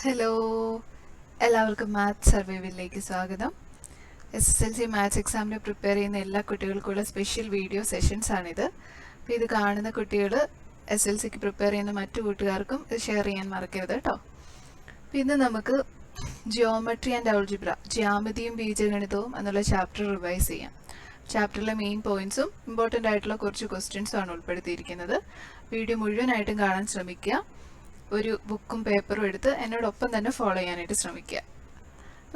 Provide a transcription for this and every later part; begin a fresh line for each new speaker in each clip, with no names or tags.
Hello, എല്ലാവർക്കും maths സർവൈവലിലേക്ക് സ്വാഗതം. SSLC maths എക്സാമിന് പ്രിപ്പയർ ചെയ്യുന്ന എല്ലാ കുട്ടികൾക്കുള്ള സ്പെഷ്യൽ വീഡിയോ സെഷൻസ് ആണിത്. അപ്പോൾ ഇത് കാണുന്ന കുട്ടികൾ SSLCക്ക് പ്രിപ്പയർ ചെയ്യുന്ന മറ്റു കൂട്ടുകാർക്കും ഇത് ഷെയർ ചെയ്യാൻ മറക്കരുത് കേട്ടോ. അപ്പോൾ ഇന്ന് നമുക്ക് ജിയോമെട്രി ആൻഡ് ആൾജിബ്ര, ജ്യാമിതിയും ബീജഗണിതവും എന്നുള്ള ചാപ്റ്റർ റിവൈസ് ചെയ്യാം. ചാപ്റ്ററിലെ മെയിൻ പോയിന്റ്സും ഇമ്പോർട്ടൻ്റ് ആയിട്ടുള്ള കുറച്ച് ക്വസ്റ്റ്യൻസും ആണ് ഉൾപ്പെടുത്തിയിരിക്കുന്നത്. വീഡിയോ മുഴുവനായിട്ടും കാണാൻ ശ്രമിക്കുക. ഒരു ബുക്കും പേപ്പറും എടുത്ത് എന്നോടൊപ്പം തന്നെ ഫോളോ ചെയ്യാനായിട്ട് ശ്രമിക്കുക.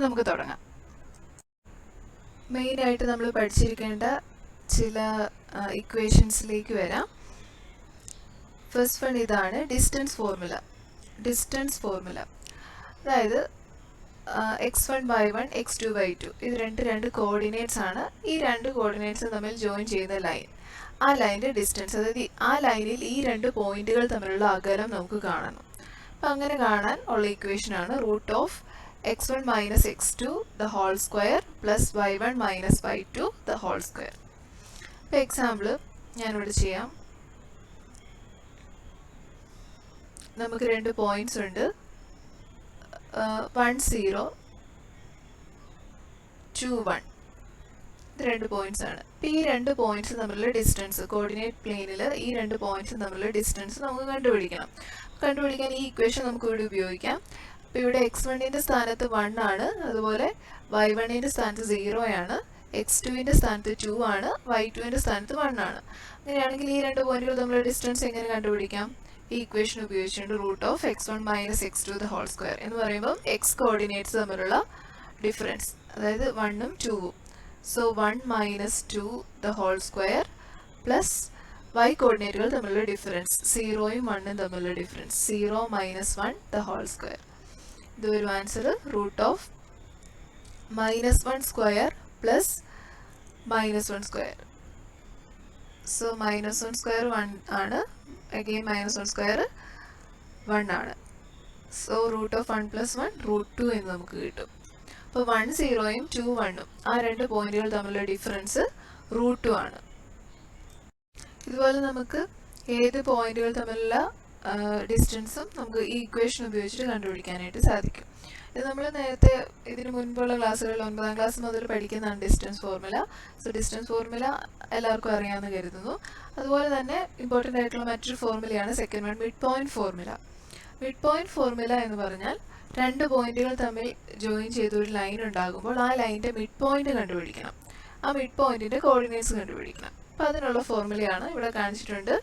നമുക്ക് തുടങ്ങാം. മെയിനായിട്ട് നമ്മൾ പഠിച്ചിരിക്കേണ്ട ചില ഇക്വേഷൻസിലേക്ക് വരാം. ഫസ്റ്റ് വൺ ഇതാണ് ഡിസ്റ്റൻസ് ഫോർമുല. അതായത് x1 y1 x2 y2 ഇത് രണ്ട് കോർഡിനേറ്റ്സ് ആണ്. ഈ രണ്ട് കോർഡിനേറ്റ്സ് തമ്മിൽ ജോയിൻ ചെയ്യുന്ന ലൈൻ, ആ ലൈനിൻ്റെ ഡിസ്റ്റൻസ്, അതായത് ആ ലൈനിൽ ഈ രണ്ട് പോയിന്റുകൾ തമ്മിലുള്ള അകലം നമുക്ക് കാണണം. അപ്പം അങ്ങനെ കാണാൻ ഉള്ള ഇക്വേഷനാണ് √(x1 - x2) the whole square plus y1 - y2 the whole square. അപ്പോൾ എക്സാമ്പിൾ ഞാനിവിടെ ചെയ്യാം. നമുക്ക് രണ്ട് പോയിന്റ്സ് ഉണ്ട്, 1 0 2 1. ഇത് രണ്ട് പോയിന്റ്സ് ആണ്. അപ്പോൾ ഈ രണ്ട് പോയിന്റ്സ് തമ്മിലുള്ള ഡിസ്റ്റൻസ്, കോർഡിനേറ്റ് പ്ലെയിനിൽ ഈ രണ്ട് പോയിന്റ്സ് തമ്മിലുള്ള ഡിസ്റ്റൻസ് നമുക്ക് കണ്ടുപിടിക്കാൻ ഈ ഇക്വേഷൻ നമുക്ക് ഇവിടെ ഉപയോഗിക്കാം. അപ്പോൾ ഇവിടെ x1ൻ്റെ സ്ഥാനത്ത് 1 ആണ്, അതുപോലെ y1ൻ്റെ സ്ഥാനത്ത് 0 ആണ്, x2ൻ്റെ സ്ഥാനത്ത് 2 ആണ്, y2ൻ്റെ സ്ഥാനത്ത് 1 ആണ്. അങ്ങനെയാണെങ്കിൽ ഈ രണ്ട് പോയിന്റുകൾ തമ്മിലുള്ള ഡിസ്റ്റൻസ് എങ്ങനെ കണ്ടുപിടിക്കാം? ഈ ഇക്വേഷൻ ഉപയോഗിച്ചുകൊണ്ട് √(x1 - x2) the whole square എന്ന് പറയുമ്പോൾ x കോർഡിനേറ്റ്സ് തമ്മിലുള്ള ഡിഫറൻസ്, അതായത് 1ഉം 2ഉം. So 1 - 2 the whole square plus y കോർഡിനേറ്റുകൾ തമ്മിലുള്ള ഡിഫറൻസ്, 0ഉം 1ഉം തമ്മിലുള്ള ഡിഫറൻസ്, 0 - 1 the whole square. ഇത് ഒരു ആൻസർ √(-1² പ്ലസ് -1². സോ -1² 1 ആണ്, again -1² 1 ആണ്. സോ √(1 + 1) √2 എന്ന് നമുക്ക് കിട്ടും. അപ്പോൾ 1 0ഉം 2 1ഉം ആ രണ്ട് പോയിന്റുകൾ തമ്മിലുള്ള ഡിഫറൻസ് √2 ആണ്. ഇതുപോലെ നമുക്ക് ഏത് പോയിന്റുകൾ തമ്മിലുള്ള ഡിസ്റ്റൻസും നമുക്ക് ഈ ഇക്വേഷൻ ഉപയോഗിച്ചിട്ട് കണ്ടുപിടിക്കാനായിട്ട് സാധിക്കും. ഇത് നമ്മൾ നേരത്തെ ഇതിന് മുൻപുള്ള ക്ലാസ്സുകളിൽ 9ാം ക്ലാസ് മുതൽ പഠിക്കുന്നതാണ് distance formula. So distance formula എല്ലാവർക്കും അറിയാമെന്ന് കരുതുന്നു. അതുപോലെ തന്നെ ഇമ്പോർട്ടൻ്റ് ആയിട്ടുള്ള മറ്റൊരു ഫോർമുലയാണ് second one, mid point formula. Mid point formula എന്ന് പറഞ്ഞാൽ രണ്ട് പോയിന്റുകൾ തമ്മിൽ ജോയിൻ ചെയ്ത ഒരു ലൈൻ ഉണ്ടാകുമ്പോൾ ആ ലൈനിൻ്റെ മിഡ് പോയിന്റ് കണ്ടുപിടിക്കണം, ആ മിഡ് പോയിന്റിൻ്റെ കോർഡിനേറ്റ്സ് കണ്ടുപിടിക്കണം. അപ്പോൾ അതിനുള്ള ഫോർമുലയാണ് ഇവിടെ കാണിച്ചിട്ടുണ്ട്.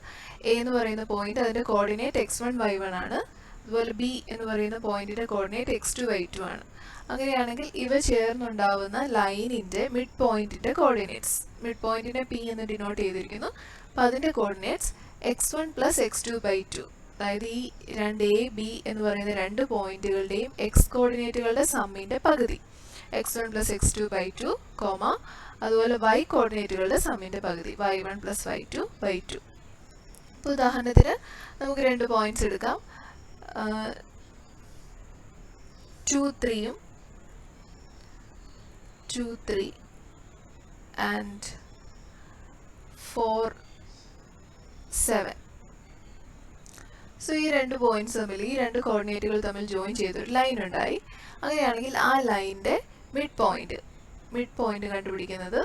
എ എന്ന് പറയുന്ന പോയിന്റ്, അതിൻ്റെ കോർഡിനേറ്റ് x1 y1 ആണ്. അതുപോലെ ബി എന്ന് പറയുന്ന പോയിന്റിൻ്റെ കോർഡിനേറ്റ് x2 y2 ആണ്. അങ്ങനെയാണെങ്കിൽ ഇവ ചേർന്നുണ്ടാവുന്ന ലൈനിൻ്റെ മിഡ് പോയിന്റിൻ്റെ കോർഡിനേറ്റ്സ്, മിഡ് പോയിന്റിനെ പി എന്ന് ഡിനോട്ട് ചെയ്തിരിക്കുന്നു. അപ്പോൾ അതിൻ്റെ കോർഡിനേറ്റ്സ് x1 + x2/2, അതായത് ഈ രണ്ട് എ ബി എന്ന് പറയുന്ന രണ്ട് പോയിന്റുകളുടെയും എക്സ് കോർഡിനേറ്റുകളുടെ സമ്മിൻ്റെ പകുതി, x1 + x2/2, അതുപോലെ y കോർഡിനേറ്റുകളുടെ സമ്മിൻ്റെ പകുതി, y1 + y2/2. ഇപ്പോൾ ഉദാഹരണത്തിന് നമുക്ക് രണ്ട് പോയിന്റ്സ് എടുക്കാം, 2 3 and 4 7. സോ ഈ രണ്ട് പോയിന്റ്സ് തമ്മിൽ, ഈ രണ്ട് കോർഡിനേറ്റുകൾ തമ്മിൽ ജോയിൻ ചെയ്തൊരു ലൈൻ ഉണ്ടായി. അങ്ങനെയാണെങ്കിൽ ആ ലൈനിൻ്റെ മിഡ് പോയിന്റ് കണ്ടുപിടിക്കുന്നത്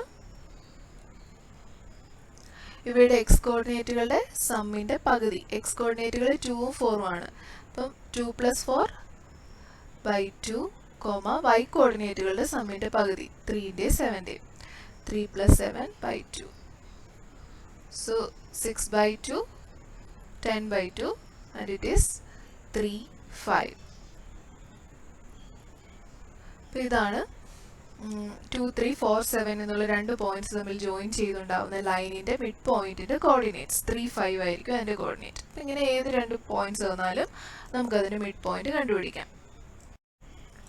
ഇവയുടെ എക്സ് കോർഡിനേറ്റുകളുടെ സമ്മിൻ്റെ പകുതി, എക്സ് കോർഡിനേറ്റുകൾ 2ഉം 4ഉം ആണ്. അപ്പം 2 + 4/2, y കോർഡിനേറ്റുകളുടെ സമ്മിൻ്റെ പകുതി 3ൻ്റെയും 7ൻ്റെയും, 3 + 7/2. So 6/2, 10/2 and it is 3 5. അപ്പോൾ ഇതാണ് 2 3 4 7 എന്നുള്ള രണ്ട് പോയിന്റ്സ് തമ്മിൽ ജോയിൻ ചെയ്തുണ്ടാവുന്ന ലൈനിൻ്റെ മിഡ് പോയിന്റിൻ്റെ കോർഡിനേറ്റ്സ് 3 5 ആയിരിക്കും അതിൻ്റെ കോർഡിനേറ്റ്. അപ്പം ഇങ്ങനെ ഏത് രണ്ട് പോയിന്റ്സ് വന്നാലും നമുക്കതിൻ്റെ മിഡ് പോയിന്റ് കണ്ടുപിടിക്കാം.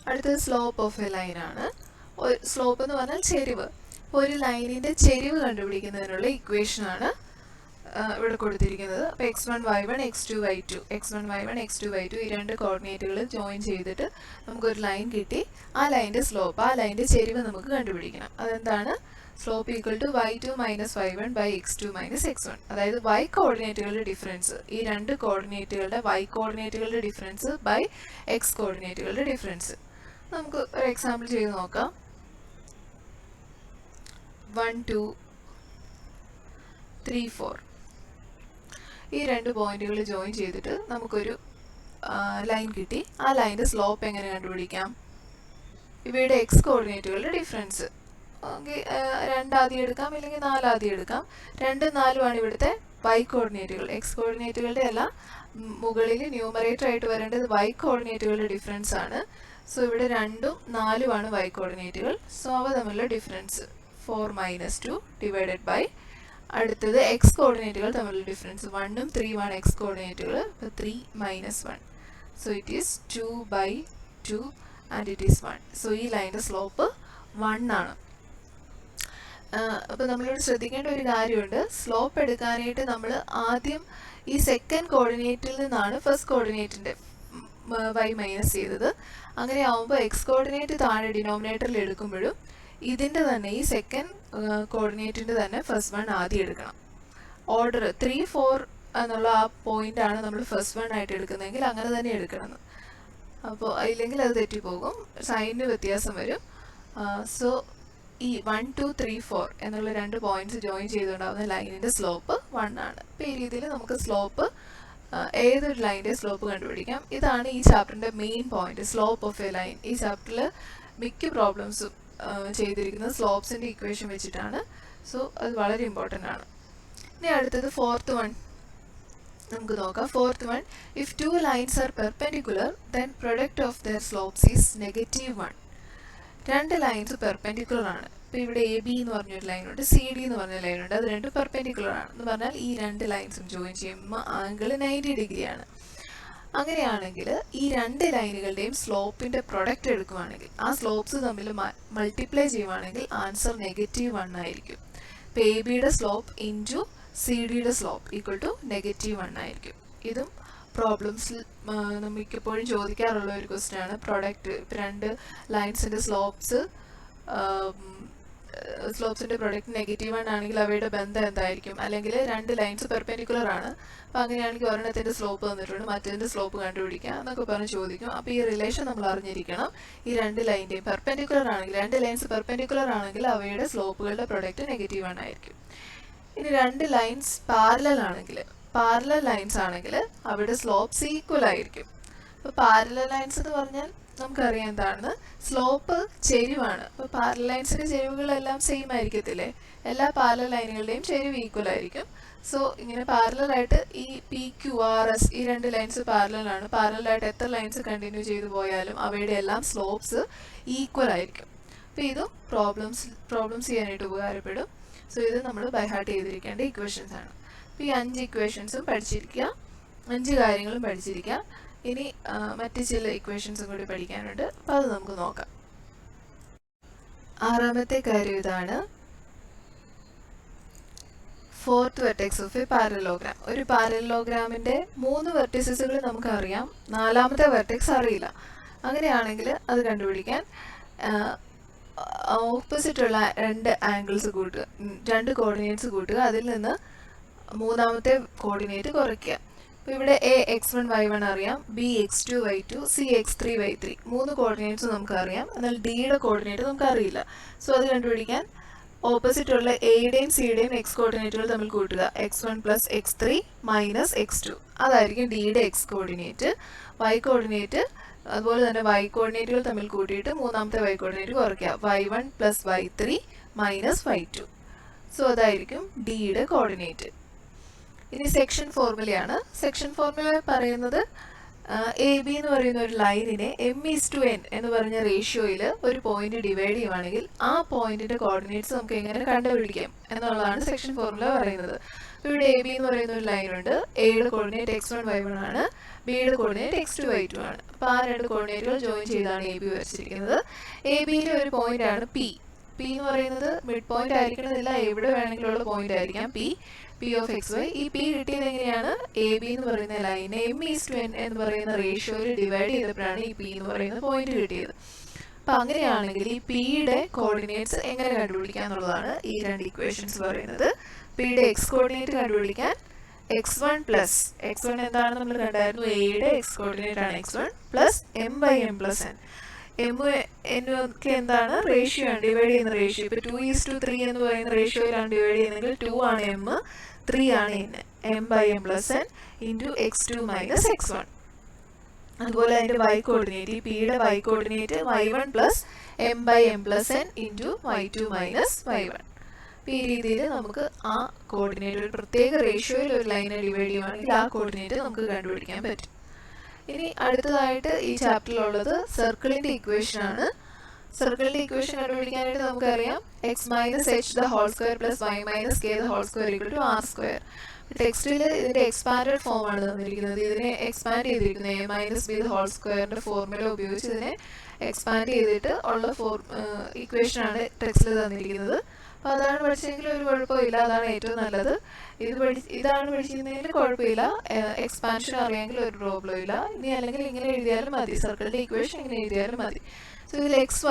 അടുത്തത് സ്ലോപ്പ് ഓഫ് എ ലൈനാണ്. സ്ലോപ്പ് എന്ന് പറഞ്ഞാൽ ചെരിവ്. ഒരു ലൈനിൻ്റെ ചെരിവ് കണ്ടുപിടിക്കുന്നതിനുള്ള ഇക്വേഷനാണ് ഇവിടെ കൊടുത്തിരിക്കുന്നത്. അപ്പോൾ x1 y1 x2 y2, x1 y1 x2 y2 ഈ രണ്ട് കോർഡിനേറ്റുകൾ ജോയിൻ ചെയ്തിട്ട് നമുക്കൊരു ലൈൻ കിട്ടി. ആ ലൈനിൻ്റെ സ്ലോപ്പ്, ആ ലൈനിൻ്റെ ചെരിവ് നമുക്ക് കണ്ടുപിടിക്കണം. അതെന്താണ്? Slope equal to y2 minus y1 by x2 minus x1. അതായത് y കോർഡിനേറ്റുകളുടെ ഡിഫറൻസ്, ഈ രണ്ട് കോർഡിനേറ്റുകളുടെ y കോർഡിനേറ്റുകളുടെ ഡിഫറൻസ് ബൈ x കോർഡിനേറ്റുകളുടെ ഡിഫറൻസ്. നമുക്ക് ഒരു എക്സാമ്പിൾ ചെയ്ത് നോക്കാം. 1 2 3 4 ഈ രണ്ട് പോയിന്റുകൾ ജോയിൻ ചെയ്തിട്ട് നമുക്കൊരു ലൈൻ കിട്ടി. ആ ലൈൻ്റെ സ്ലോപ്പ് എങ്ങനെ കണ്ടുപിടിക്കാം? ഇവയുടെ എക്സ് കോർഡിനേറ്റുകളുടെ ഡിഫറൻസ് 2 ആദ്യം എടുക്കാം, അല്ലെങ്കിൽ 4 ആദ്യം എടുക്കാം. 2 4 ആണ് ഇവിടുത്തെ y കോർഡിനേറ്റുകൾ. എക്സ് കോർഡിനേറ്റുകളുടെ അല്ല, മുകളിൽ ന്യൂമറേറ്റർ ആയിട്ട് വരേണ്ടത് y കോർഡിനേറ്റുകളുടെ ഡിഫറൻസ് ആണ്. സോ ഇവിടെ 2 4 ആണ് y കോർഡിനേറ്റുകൾ. സോ അവ തമ്മിലുള്ള ഡിഫറൻസ് 4 മൈനസ് 2 ഡിവൈഡഡ് ബൈ, അടുത്തത് എക്സ് കോർഡിനേറ്റുകൾ തമ്മിലുള്ള ഡിഫറൻസ് 1 ഉം 3 ആണ് എക്സ് കോർഡിനേറ്റുകൾ. അപ്പോൾ 3 minus 1. So it is 2 by 2 and it is 1. So ഈ ലൈൻ്റെ സ്ലോപ്പ് 1 ആണ്. അപ്പോൾ നമ്മളിവിടെ ശ്രദ്ധിക്കേണ്ട ഒരു കാര്യമുണ്ട്. സ്ലോപ്പ് എടുക്കാനായിട്ട് നമ്മൾ ആദ്യം ഈ സെക്കൻഡ് കോർഡിനേറ്റിൽ നിന്നാണ് ഫസ്റ്റ് കോർഡിനേറ്റിൻ്റെ y മൈനസ് ചെയ്തത്. അങ്ങനെ ആവുമ്പോൾ എക്സ് കോർഡിനേറ്റ് താഴെ ഡിനോമിനേറ്ററിൽ എടുക്കുമ്പോഴും ഇതിൻ്റെ തന്നെ ഈ സെക്കൻഡ് കോർഡിനേറ്റിൻ്റെ തന്നെ ഫസ്റ്റ് വൺ ആദ്യം എടുക്കണം. ഓർഡർ 3 4 എന്നുള്ള ആ പോയിൻ്റാണ് നമ്മൾ ഫസ്റ്റ് വൺ ആയിട്ട് എടുക്കുന്നതെങ്കിൽ അങ്ങനെ തന്നെ എടുക്കണം. അപ്പോൾ ഇല്ലെങ്കിൽ അത് തെറ്റിപ്പോകും, സൈനിന് വ്യത്യാസം വരും. സോ ഈ 1 2 3 4 എന്നുള്ള രണ്ട് പോയിന്റ്സ് ജോയിൻ ചെയ്തുകൊണ്ടാവുന്ന ലൈനിൻ്റെ സ്ലോപ്പ് 1 ആണ്. അപ്പോൾ ഈ രീതിയിൽ നമുക്ക് സ്ലോപ്പ്, ഏതൊരു ലൈനിൻ്റെ സ്ലോപ്പ് കണ്ടുപിടിക്കാം. ഇതാണ് ഈ ചാപ്റ്ററിൻ്റെ main point, slope of a line. ഈ ചാപ്റ്ററിൽ മിക്ക പ്രോബ്ലംസും ചെയ്തിരിക്കുന്നത് സ്ലോപ്സിൻ്റെ ഇക്വേഷൻ വെച്ചിട്ടാണ്. സോ അത് വളരെ ഇമ്പോർട്ടൻ്റ് ആണ്. ഇനി അടുത്തത് ഫോർത്ത് വൺ നമുക്ക് നോക്കാം. Fourth one, if 2 lines are perpendicular then product of their slopes is -1. രണ്ട് ലൈൻസ് പെർപെൻഡിക്കുലർ ആണ്. ഇപ്പോൾ ഇവിടെ എ ബി എന്ന് പറഞ്ഞൊരു ലൈനുണ്ട്, സി ഡി എന്ന് പറഞ്ഞ ലൈനുണ്ട്. അത് രണ്ടും പെർപെൻഡിക്കുലർ ആണ്. എന്ന് പറഞ്ഞാൽ ഈ രണ്ട് ലൈൻസും ജോയിൻ ചെയ്യുമ്പോൾ ആംഗിൾ 90 ഡിഗ്രിയാണ്. അങ്ങനെയാണെങ്കിൽ ഈ രണ്ട് ലൈനുകളുടെയും സ്ലോപ്പിൻ്റെ പ്രൊഡക്റ്റ് എടുക്കുകയാണെങ്കിൽ, ആ സ്ലോപ്സ് തമ്മിൽ മൾട്ടിപ്ലൈ ചെയ്യുവാണെങ്കിൽ ആൻസർ -1 ആയിരിക്കും. ഇപ്പോൾ എ ബിയുടെ സ്ലോപ്പ് ഇൻറ്റു സി ഡിയുടെ സ്ലോപ്പ് ഈക്വൽ ടു -1 ആയിരിക്കും. ഇതും പ്രോബ്ലംസിൽ നമുക്കെപ്പോഴും ചോദിക്കാറുള്ള ഒരു ക്വസ്റ്റ്യൻ ആണ്. പ്രൊഡക്റ്റ്, രണ്ട് ലൈൻസിൻ്റെ സ്ലോപ്സിൻ്റെ പ്രൊഡക്റ്റ് -1 ആണെങ്കിൽ അവയുടെ ബന്ധം എന്തായിരിക്കും? അല്ലെങ്കിൽ രണ്ട് ലൈൻസ് പെർപെൻഡിക്കുലർ ആണ്, അപ്പോൾ അങ്ങനെയാണെങ്കിൽ ഒരെണ്ണത്തിൻ്റെ സ്ലോപ്പ് തന്നിട്ടുണ്ട്, മറ്റേതിൻ്റെ സ്ലോപ്പ് കണ്ടുപിടിക്കുക എന്നൊക്കെ പറഞ്ഞ് ചോദിക്കും. അപ്പോൾ ഈ റിലേഷൻ നമ്മൾ അറിഞ്ഞിരിക്കണം. ഈ രണ്ട് ലൈൻ്റെയും പെർപെൻഡിക്കുലർ ആണെങ്കിൽ, രണ്ട് ലൈൻസ് പെർപെൻഡിക്കുലർ ആണെങ്കിൽ അവയുടെ സ്ലോപ്പുകളുടെ പ്രൊഡക്റ്റ് -1 ആയിരിക്കും. ഇനി രണ്ട് ലൈൻസ് പാരലൽ ആണെങ്കിൽ, പാരലൽ ലൈൻസ് ആണെങ്കിൽ അവയുടെ സ്ലോപ്സ് ഈക്വൽ ആയിരിക്കും. അപ്പോൾ പാരലൽ ലൈൻസ് എന്ന് പറഞ്ഞാൽ നമുക്കറിയാം എന്താണ്, സ്ലോപ്പ് ചെരിവാണ്. അപ്പോൾ പാരലൽ ലൈൻസിൻ്റെ ചെരിവുകളെല്ലാം സെയിം ആയിരിക്കത്തില്ലേ? എല്ലാ പാരലൽ ലൈനുകളുടെയും ചെരിവ് ഈക്വൽ ആയിരിക്കും. സോ ഇങ്ങനെ പാരലലായിട്ട് ഈ പി ക്യു ആർ എസ് ഈ രണ്ട് ലൈൻസ് പാരലലാണ്. പാരലലായിട്ട് എത്ര ലൈൻസ് കണ്ടിന്യൂ ചെയ്തു പോയാലും അവയുടെ എല്ലാം സ്ലോപ്സ് ഈക്വൽ ആയിരിക്കും. അപ്പോൾ ഇതും പ്രോബ്ലംസ് ചെയ്യാനായിട്ട് ഉപകാരപ്പെടും. സോ ഇത് നമ്മൾ ബൈ ഹാർട്ട് ചെയ്തിരിക്കേണ്ട ഇക്വേഷൻസ് ആണ്. അപ്പോൾ ഈ 5 ഇക്വേഷൻസും പഠിച്ചിരിക്കുക, 5 കാര്യങ്ങളും പഠിച്ചിരിക്കുക. ഇനി മറ്റ് ചില ഇക്വേഷൻസും കൂടി പഠിക്കാനുണ്ട്. അപ്പോൾ അത് നമുക്ക് നോക്കാം. ആറാമത്തെ കാര്യം ഇതാണ്, fourth vertex of A parallelogram. ഒരു പാരലോഗ്രാമിൻ്റെ 3 വെർട്ടിസസുകൾ നമുക്കറിയാം, 4ാമത്തെ വെർട്ടെക്സ് അറിയില്ല. അങ്ങനെയാണെങ്കിൽ അത് കണ്ടുപിടിക്കാൻ ഓപ്പോസിറ്റുള്ള രണ്ട് ആംഗിൾസ് കൂട്ടുക, രണ്ട് കോർഡിനേറ്റ്സ് കൂട്ടുക, അതിൽ നിന്ന് 3ാമത്തെ കോർഡിനേറ്റ് കുറയ്ക്കുക. അപ്പോൾ ഇവിടെ എ x1 y1 അറിയാം, B x2 y2, C x3 y3 3 coordinates നമുക്കറിയാം. എന്നാൽ ഡിയുടെ കോർഡിനേറ്റ് നമുക്കറിയില്ല. സോ അത് കണ്ടുപിടിക്കാൻ ഓപ്പോസിറ്റുള്ള എയുടെയും സിയുടെയും എക്സ് കോർഡിനേറ്റുകൾ തമ്മിൽ കൂട്ടുക. x1 plus x3 minus x2 അതായിരിക്കും ഡിയുടെ എക്സ് കോർഡിനേറ്റ്. y കോർഡിനേറ്റ് അതുപോലെ തന്നെ y കോർഡിനേറ്റുകൾ തമ്മിൽ കൂട്ടിയിട്ട് 3ാമത്തെ y കോർഡിനേറ്റ് കുറയ്ക്കുക. y1 plus y3 minus y2. So അതായിരിക്കും ഡിയുടെ കോർഡിനേറ്റ്. ഇനി സെക്ഷൻ ഫോർമുലയാണ്. സെക്ഷൻ ഫോർമുല പറയുന്നത് എ ബി എന്ന് പറയുന്ന ഒരു ലൈനിനെ m:n എന്ന് പറഞ്ഞ റേഷ്യോയിൽ ഒരു പോയിന്റ് ഡിവൈഡ് ചെയ്യുവാണെങ്കിൽ ആ പോയിന്റിന്റെ കോർഡിനേറ്റ്സ് നമുക്ക് എങ്ങനെ കണ്ടുപിടിക്കാം എന്നുള്ളതാണ് സെക്ഷൻ ഫോർമുല പറയുന്നത്. ഇവിടെ എ ബി എന്ന് പറയുന്ന ഒരു ലൈനുണ്ട്. എയുടെ കോർഡിനേറ്റ് x1 y1 ആണ്, ബിയുടെ കോർഡിനേറ്റ് x2 y2 ആണ്. അപ്പോൾ ആ രണ്ട് കോർഡിനേറ്റുകൾ ജോയിൻ ചെയ്താണ് എ ബി വരച്ചിരിക്കുന്നത്. എ ബിയിലെ ഒരു പോയിന്റ് ആണ് പി. പി എന്ന് പറയുന്നത് മിഡ് പോയിന്റ് ആയിരിക്കണമെന്നില്ല, എവിടെ വേണമെങ്കിലുള്ള പോയിന്റ് ആയിരിക്കാം പി ഓഫ് xy. ഈ പി കിട്ടിയത് എങ്ങനെയാണ്? എ ബി എന്ന് പറയുന്ന ലൈനെ m:n എന്ന് പറയുന്ന റേഷ്യോയിൽ ഡിവൈഡ് ചെയ്തപ്പോഴാണ് ഈ പി എന്ന് പറയുന്ന പോയിന്റ് കിട്ടിയത്. അപ്പം അങ്ങനെയാണെങ്കിൽ ഈ പിയുടെ കോർഡിനേറ്റ്സ് എങ്ങനെ കണ്ടുപിടിക്കുക എന്നുള്ളതാണ് ഈ രണ്ട് ഇക്വേഷൻസ് പറയുന്നത്. പിയുടെ എക്സ് കോർഡിനേറ്റ് കണ്ടുപിടിക്കാൻ x1 പ്ലസ് x1 എന്താണെന്ന് നമ്മൾ കണ്ടായിരുന്നു, എയുടെ എക്സ് കോർഡിനേറ്റ് ആണ് x1 plus m by m plus n. M n ഒക്കെ എന്താണ്, റേഷ്യോ ആണ്, ഡിവൈഡ് ചെയ്യുന്ന റേഷ്യോ. ഇപ്പോൾ 2:3 എന്ന് പറയുന്ന റേഷ്യോയിലാണ് ഡിവൈഡ് ചെയ്യുന്നതെങ്കിൽ 2 ആണ് എം, 3 ആണ് n. M by m plus n into x2 minus x1. അതുപോലെ അതിൻ്റെ y കോർഡിനേറ്റ്, ഈ പിയുടെ y coordinate y1 plus m by m plus n into y2 minus y1. ഈ രീതിയിൽ നമുക്ക് ആ കോർഡിനേറ്റ് ഒരു പ്രത്യേക റേഷ്യോയിൽ ഒരു ലൈനെ ഡിവൈഡ് ചെയ്യുവാണെങ്കിൽ ആ കോർഡിനേറ്റ് നമുക്ക് കണ്ടുപിടിക്കാൻ പറ്റും. ഇനി അടുത്തതായിട്ട് ഈ ചാപ്റ്ററിലുള്ളത് സർക്കിളിൻ്റെ ഇക്വേഷൻ ആണ്. സർക്കിളിൻ്റെ ഇക്വേഷൻ കണ്ടുപിടിക്കാനായിട്ട് നമുക്കറിയാം x minus h the whole square plus y minus k the whole square equal to r square. ടെക്സ്റ്റിൽ ഇതിൻ്റെ എക്സ്പാൻഡഡ് ഫോം ആണ് തന്നിരിക്കുന്നത്. ഇതിനെ എക്സ്പാൻഡ് ചെയ്തിരിക്കുന്നത് a minus b the whole സ്ക്വയറിൻ്റെ ഫോർമുല ഉപയോഗിച്ച് ഇതിനെ എക്സ്പാൻഡ് ചെയ്തിട്ട് ഉള്ള ഇക്വേഷനാണ് ടെക്സ്റ്റിൽ തന്നിരിക്കുന്നത്. അപ്പോൾ അതാണ് പഠിച്ചെങ്കിൽ ഒരു കുഴപ്പമില്ല, അതാണ് ഏറ്റവും നല്ലത്. ഇതാണ് പഠിച്ചിരുന്നതിൽ കുഴപ്പമില്ല, എക്സ്പാൻഷൻ അറിയാമെങ്കിൽ ഒരു പ്രോബ്ലം ഇല്ല. ഇനി അല്ലെങ്കിൽ ഇങ്ങനെ എഴുതിയാലും മതി, സർക്കിളിൻ്റെ ഇക്വേഷൻ ഇങ്ങനെ എഴുതിയാലും മതി. സോ ഇതിൽ എക്സ്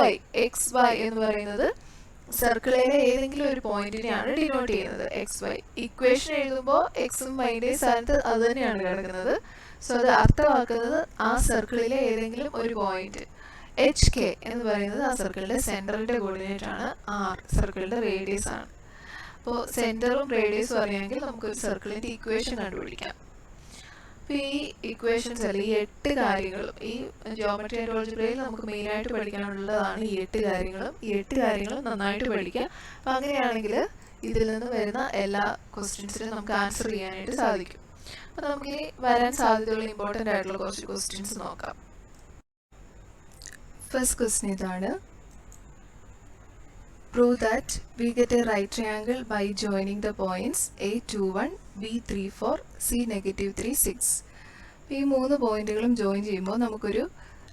വൈ എന്ന് പറയുന്നത് സർക്കിളിലെ ഏതെങ്കിലും ഒരു പോയിന്റിനെയാണ് ഡിനോട്ട് ചെയ്യുന്നത്. എക്സ് വൈ ഇക്വേഷൻ എഴുതുമ്പോൾ എക്സും വൈൻ്റെയും സ്ഥാനത്ത് അത് തന്നെയാണ് കിടക്കുന്നത്. സോ അത് അർത്ഥമാക്കുന്നത് ആ സർക്കിളിലെ ഏതെങ്കിലും ഒരു പോയിന്റ്. എച്ച് കെ എന്ന് പറയുന്നത് ആ സർക്കിളിൻ്റെ സെൻറ്ററിൻ്റെ കോർഡിനേറ്റ് ആണ്. ആർ സർക്കിളിൻ്റെ റേഡിയസ് ആണ്. അപ്പോൾ സെൻറ്ററും റേഡിയസും അറിയാമെങ്കിൽ നമുക്കൊരു സർക്കിളിൻ്റെ ഇക്വേഷൻ കണ്ടുപിടിക്കാം. അപ്പോൾ ഈ ഇക്വേഷൻസ് അല്ല, ഈ 8 കാര്യങ്ങളും ഈ ജിയോമെട്രി ആൻഡ് ആൾജിബ്രയിൽ നമുക്ക് മെയിനായിട്ട് പഠിക്കാനുള്ളതാണ് ഈ 8 കാര്യങ്ങളും. ഈ 8 കാര്യങ്ങളും നന്നായിട്ട് പഠിക്കാം. അപ്പോൾ അങ്ങനെയാണെങ്കിൽ ഇതിൽ നിന്ന് വരുന്ന എല്ലാ ക്വസ്റ്റ്യൻസിനും നമുക്ക് ആൻസർ ചെയ്യാനായിട്ട് സാധിക്കും. അപ്പോൾ നമുക്കിനി വരാൻ സാധ്യതയുള്ള ഇമ്പോർട്ടൻ്റ് ആയിട്ടുള്ള കുറച്ച് ക്വസ്റ്റ്യൻസ് നോക്കാം. ഫസ്റ്റ് ക്വസ്റ്റ്യൻ ഇതാണ്. Prove that we get a right triangle by joining the points A21, B34, C-3, 6. ഈ 3 പോയിന്റുകളും ജോയിൻ ചെയ്യുമ്പോൾ നമുക്കൊരു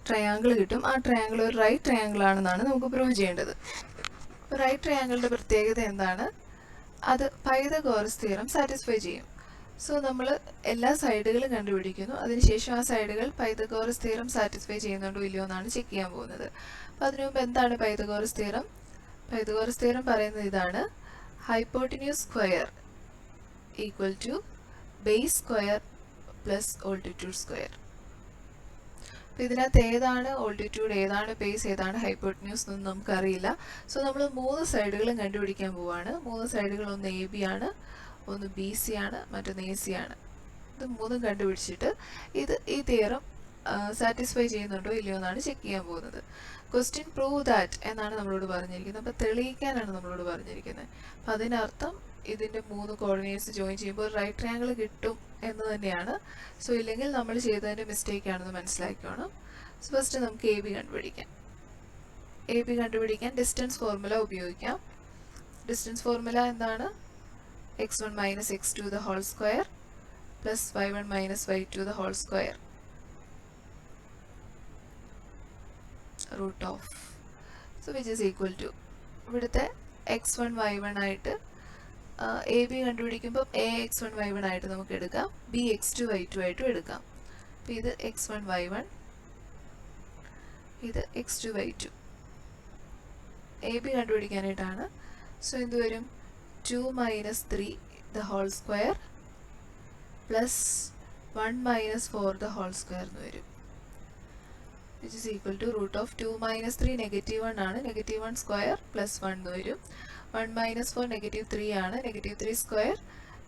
ട്രയാങ്കിൾ കിട്ടും. ആ ട്രയാങ്കിൾ ഒരു റൈറ്റ് ട്രയാങ്കിൾ ആണെന്നാണ് നമുക്ക് പ്രൂവ് ചെയ്യേണ്ടത്. റൈറ്റ് ട്രയാങ്കിളിൻ്റെ പ്രത്യേകത എന്താണ്? അത് പൈതഗോറസ് തിയറം സാറ്റിസ്ഫൈ ചെയ്യും. സോ നമ്മൾ എല്ലാ സൈഡുകളും കണ്ടുപിടിക്കുന്നു, അതിനുശേഷം ആ സൈഡുകൾ പൈതഗോറസ് തിയറം സാറ്റിസ്ഫൈ ചെയ്യുന്നുണ്ടോ ഇല്ലയോ എന്നാണ് ചെക്ക് ചെയ്യാൻ പോകുന്നത്. അപ്പോൾ അതിനു മുമ്പ് എന്താണ് പൈതഗോറസ് തിയറം? പൈതഗോറസ് തിയറം പറയുന്നത് ഇതാണ്: hypotenuse square equal to base square plus altitude square. അപ്പോൾ ഇതിനകത്ത് ഏതാണ് ഓൾട്ടിറ്റ്യൂഡ്, ഏതാണ് ബേസ്, ഏതാണ് ഹൈപ്പോട്ടിന്യൂസ് എന്നൊന്നും നമുക്കറിയില്ല. സോ നമ്മൾ 3 സൈഡുകളും കണ്ടുപിടിക്കാൻ പോവുകയാണ്. 3 സൈഡുകൾ ഒന്ന് എ ബി ആണ്, ഒന്ന് ബി സി ആണ്, മറ്റൊന്ന് എ സി ആണ്. ഇത് 3ഉം കണ്ടുപിടിച്ചിട്ട് ഈ തിയറം സാറ്റിസ്ഫൈ ചെയ്യുന്നുണ്ടോ ഇല്ലയോ എന്നാണ് ചെക്ക് ചെയ്യാൻ പോകുന്നത്. ക്വസ്റ്റ്യൻ പ്രൂവ് ദാറ്റ് എന്നാണ് നമ്മളോട് പറഞ്ഞിരിക്കുന്നത്. അപ്പോൾ തെളിയിക്കാനാണ് നമ്മളോട് പറഞ്ഞിരിക്കുന്നത്. അപ്പം അതിനർത്ഥം ഇതിൻ്റെ 3 കോർഡിനേറ്റ്സ് ജോയിൻ ചെയ്യുമ്പോൾ റൈറ്റ് ട്രയാങ്കിൾ കിട്ടും എന്ന് തന്നെയാണ്. സോ ഇല്ലെങ്കിൽ നമ്മൾ ചെയ്തതിൻ്റെ മിസ്റ്റേക്ക് ആണെന്ന് മനസ്സിലാക്കണം. സോ ഫസ്റ്റ് നമുക്ക് എ ബി കണ്ടുപിടിക്കാം. എ ബി കണ്ടുപിടിക്കാൻ ഡിസ്റ്റൻസ് ഫോർമുല ഉപയോഗിക്കാം. ഡിസ്റ്റൻസ് ഫോർമുല എന്താണ്? x1 minus x2 the whole square plus y1 minus y2 the whole square root of, so which is equal to, ഇവിടുത്തെ x1 y1 ആയിട്ട് A B കണ്ടുപിടിക്കുമ്പോൾ A x1 y1 ആയിട്ട് നമുക്ക് എടുക്കാം, B x2 y2 ആയിട്ടും എടുക്കാം. അപ്പോൾ ഇത് x1 y1, ഇത് x2 y2. A B കണ്ടുപിടിക്കാനായിട്ടാണ്. So എന്ത് വരും? 2 minus 3 the whole square plus 1 minus 4 the whole square എന്ന് വരും, which is equal to root of 2 minus 3 -1 ആണ്, -1 square plus 1 എന്ന് വരും. 1 minus 4 -3 ആണ്, -3 square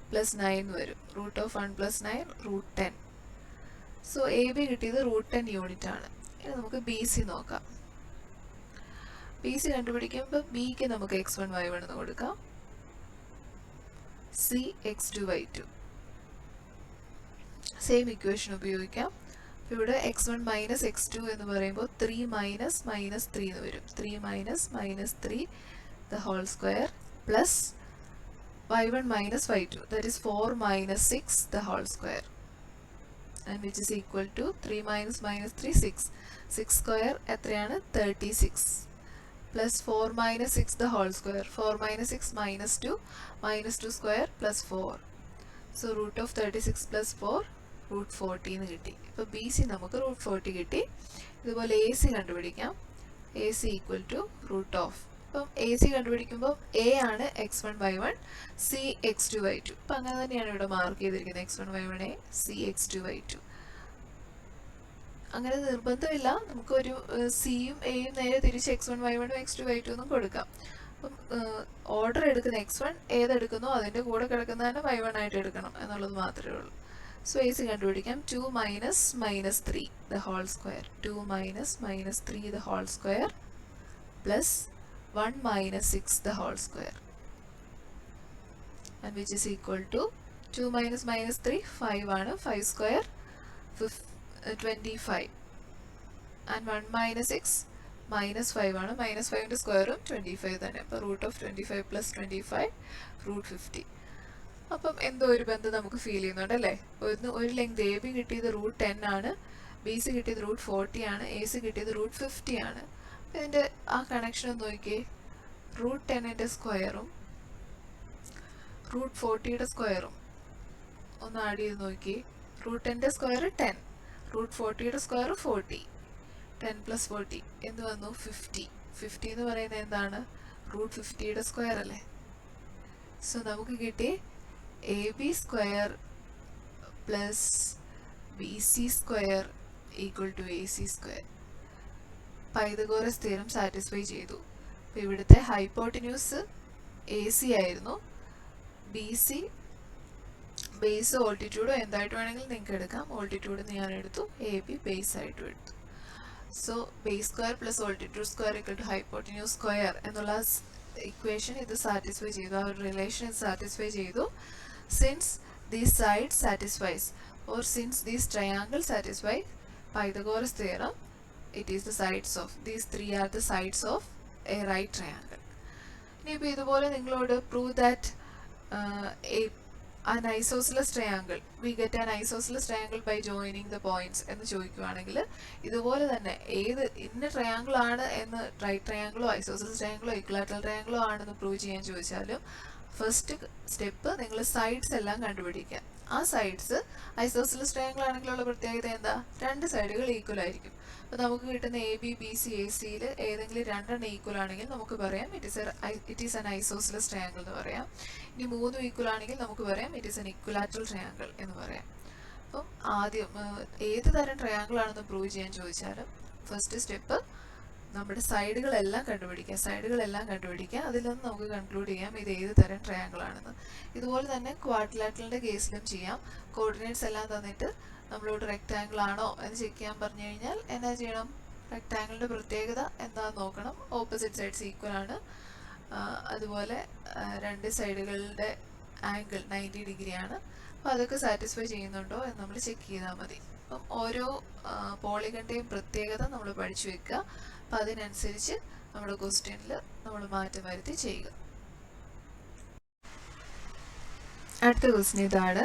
plus 9 എന്ന് വരും. root of 1 plus 9 root 10. So A B കിട്ടിയത് root 10 യൂണിറ്റ് ആണ്. ഇനി നമുക്ക് ബി സി നോക്കാം. ബി സി കണ്ടുപിടിക്കുമ്പോൾ ബിക്ക് നമുക്ക് x1 y1 എന്ന് കൊടുക്കാം, C x2 y2. Same equation ഉപയോഗിക്കാം. അപ്പോൾ ഇവിടെ x1 മൈനസ് x2 എന്ന് പറയുമ്പോൾ 3 മൈനസ് -3 എന്ന് വരും. 3 minus -3 the whole square plus y1 minus y2, that is 4 minus 6 the whole square, and which is equal to 3 minus -3 6. 6 square എത്രയാണ്? 36 plus 4 minus 6 the whole square. 4 minus 6 minus 2 square plus 4. So root of 36 plus 4 root 40 എന്ന് കിട്ടി. ഇപ്പോൾ B C നമുക്ക് root 40 കിട്ടി. ഇതുപോലെ A C കണ്ടുപിടിക്കാം. A C equal to root of. അപ്പം A C കണ്ടുപിടിക്കുമ്പോൾ എ ആണ് x1 y1, C x2 y2. അപ്പം അങ്ങനെ തന്നെയാണ് ഇവിടെ മാർക്ക് ചെയ്തിരിക്കുന്നത്, x1 y1 A, C x2 y2. അങ്ങനെ നിർബന്ധമില്ല, നമുക്കൊരു സിയും എയും നേരെ തിരിച്ച് x1 y1 x2 y2 എന്നും കൊടുക്കാം. അപ്പം ഓർഡർ എടുക്കുന്ന x1 ഏതെടുക്കുന്നോ അതിൻ്റെ കൂടെ കിടക്കുന്നതിന് y1 ആയിട്ട് എടുക്കണം എന്നുള്ളത് മാത്രമേ ഉള്ളൂ. സോ എ സി കണ്ടുപിടിക്കാം. 2 minus minus 3 the whole square, 2 minus minus 3 the whole square plus 1 minus 6 the whole square, and which is equal to 2 minus minus 3 5 ആണ്, 5 square 25, and 1 minus 6 minus 5 ആണ്, minus 5ൻ്റെ സ്ക്വയറും 25 തന്നെ. അപ്പോൾ റൂട്ട് ഓഫ് 25 പ്ലസ് 25 റൂട്ട് 50. അപ്പം എന്തോ ഒരു ബന്ധം നമുക്ക് ഫീൽ ചെയ്യുന്നുണ്ട് അല്ലേ. ഒരു ലെങ്ത് എ ബി കിട്ടിയത് റൂട്ട് 10 ആണ്, ബി സി കിട്ടിയത് റൂട്ട് 40 ആണ്, എ സി കിട്ടിയത് റൂട്ട് 50 ആണ്. അപ്പം ഇതിൻ്റെ ആ കണക്ഷൻ ഒന്ന് നോക്കിയേ. റൂട്ട് 10ൻ്റെ സ്ക്വയറും റൂട്ട് 40യുടെ സ്ക്വയറും ഒന്ന് ആഡ് ചെയ്ത് നോക്കിയേ. റൂട്ട് 10ൻ്റെ സ്ക്വയർ 10, റൂട്ട് 40യുടെ സ്ക്വയർ 40, 10 പ്ലസ് 40 എന്ത് വന്നു? 50. 50 എന്ന് പറയുന്നത് എന്താണ്? റൂട്ട് 50യുടെ സ്ക്വയർ അല്ലേ. സോ നമുക്ക് കിട്ടി a b square plus b c square equal to a c square. Pythagoras theorem satisfy ചെയ്തു. അപ്പോൾ ഇവിടുത്തെ ഹൈപ്പോട്ടിന്യൂസ് എ സി ആയിരുന്നു, ബി സി ബേസ് ഓൾട്ടിറ്റ്യൂഡോ എന്തായിട്ട് വേണമെങ്കിലും നിങ്ങൾക്ക് എടുക്കാം. ഓൾട്ടിറ്റ്യൂഡ് ഞാൻ എടുത്തു, എ ബി ബേസ് ആയിട്ടും എടുത്തു. So base square plus altitude square equal to hypotenuse square എന്നുള്ള ഇക്വേഷൻ ഇത് സാറ്റിസ്ഫൈ ചെയ്തു, ആ ഒരു റിലേഷൻ ഇത് സാറ്റിസ്ഫൈ ചെയ്തു. Since these side satisfies or since these triangles satisfy Pythagoras theorem, it is the sides of these three are the sides of a right triangle. ഇനിയിപ്പോൾ ഇതുപോലെ നിങ്ങളോട് prove that an isosceles triangle, we get an isosceles triangle by joining the points എന്ന് ചോദിക്കുകയാണെങ്കിൽ ഇതുപോലെ തന്നെ ഏത് ഇന്ന triangle ആണ് എന്ന് റൈറ്റ് ട്രയാങ്കിളോ ഐസോസെലസ് ട്രയാങ്കിളോ ഇക്വലാറ്ററൽ ട്രയാങ്കിളോ ആണെന്ന് പ്രൂവ് ചെയ്യാൻ ചോദിച്ചാലും ഫസ്റ്റ് സ്റ്റെപ്പ് നിങ്ങൾ സൈഡ്സ് എല്ലാം കണ്ടുപിടിക്കുക. ആ സൈഡ്സ് ഐസോസെലസ് ട്രയാങ്കിൾ ആണെങ്കിലുള്ള പ്രത്യേകത എന്താ? രണ്ട് സൈഡുകൾ ഈക്വൽ ആയിരിക്കും. അപ്പോൾ നമുക്ക് കിട്ടുന്ന A B B C A സിയിൽ ഏതെങ്കിലും രണ്ടെണ്ണം ഈക്വൽ ആണെങ്കിൽ നമുക്ക് പറയാം it is an isosceles triangle എന്ന് പറയാം. ഇനി മൂന്നും ഈക്വൽ ആണെങ്കിൽ നമുക്ക് പറയാം it is an equilateral triangle എന്ന് പറയാം. അപ്പം ആദ്യം ഏത് തരം ട്രയാങ്കിൾ ആണെന്ന് പ്രൂവ് ചെയ്യാൻ ചോദിച്ചാലും ഫസ്റ്റ് സ്റ്റെപ്പ് നമ്മുടെ സൈഡുകളെല്ലാം കണ്ടുപിടിക്കുക. അതിൽ നിന്ന് നമുക്ക് കൺക്ലൂഡ് ചെയ്യാം ഇത് ഏത് തരം ട്രയാങ്കിൾ ആണെന്ന്. ഇതുപോലെ തന്നെ ക്വാഡ്രിലാറ്ററലിൻ്റെ കേസിലും ചെയ്യാം. കോർഡിനേറ്റ്സ് എല്ലാം തന്നിട്ട് നമ്മളോട് റെക്റ്റാങ്കിൾ ആണോ എന്ന് ചെക്ക് ചെയ്യാൻ പറഞ്ഞു കഴിഞ്ഞാൽ എന്നാ ചെയ്യണം? റെക്റ്റാങ്കിളിൻ്റെ പ്രത്യേകത എന്താണെന്ന് നോക്കണം. ഓപ്പോസിറ്റ് സൈഡ്സ് ഈക്വൽ ആണ്, അതുപോലെ രണ്ട് സൈഡുകളുടെ ആംഗിൾ 90 ഡിഗ്രി ആണ്. അപ്പോൾ അതൊക്കെ സാറ്റിസ്ഫൈ ചെയ്യുന്നുണ്ടോ എന്ന് നമ്മൾ ചെക്ക് ചെയ്താൽ മതി. അപ്പം ഓരോ പോളിഗണിൻ്റെയും പ്രത്യേകത നമ്മൾ പഠിച്ചു വെക്കുക. അപ്പം അതിനനുസരിച്ച് നമ്മുടെ ക്വസ്റ്റ്യനിൽ നമ്മൾ മാറ്റം വരുത്തി ചെയ്യുക. അടുത്ത ക്വസ്റ്റ്യൻ ഇതാണ്.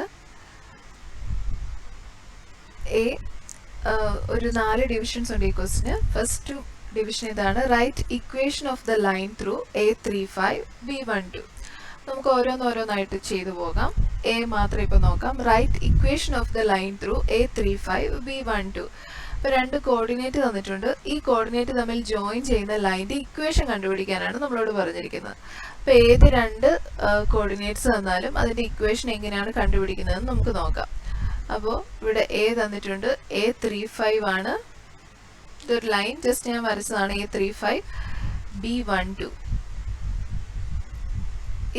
ഒരു 4 ഡിവിഷൻസ് ഉണ്ട് ഈ ക്വസ്റ്റ്യന്. ഫസ്റ്റ് ഡിവിഷൻ ഇതാണ്. Write equation of the line through A35 B12. നമുക്ക് ഓരോന്നായിട്ട് ചെയ്തു പോകാം. എ മാത്രം ഇപ്പോൾ നോക്കാം. Right equation of the line through A35 B12. ഇപ്പോൾ രണ്ട് കോർഡിനേറ്റ് തന്നിട്ടുണ്ട്. ഈ കോർഡിനേറ്റ് തമ്മിൽ ജോയിൻ ചെയ്യുന്ന ലൈൻ്റെ ഇക്വേഷൻ കണ്ടുപിടിക്കാനാണ് നമ്മളോട് പറഞ്ഞിരിക്കുന്നത്. അപ്പോൾ ഏത് രണ്ട് കോർഡിനേറ്റ്സ് തന്നാലും അതിൻ്റെ ഇക്വേഷൻ എങ്ങനെയാണ് കണ്ടുപിടിക്കുന്നതെന്ന് നമുക്ക് നോക്കാം. അപ്പോൾ ഇവിടെ എ തന്നിട്ടുണ്ട്, A35 ആണ്. ഇതൊരു ലൈൻ ജസ്റ്റ് ഞാൻ വരച്ചതാണ്. A35 B12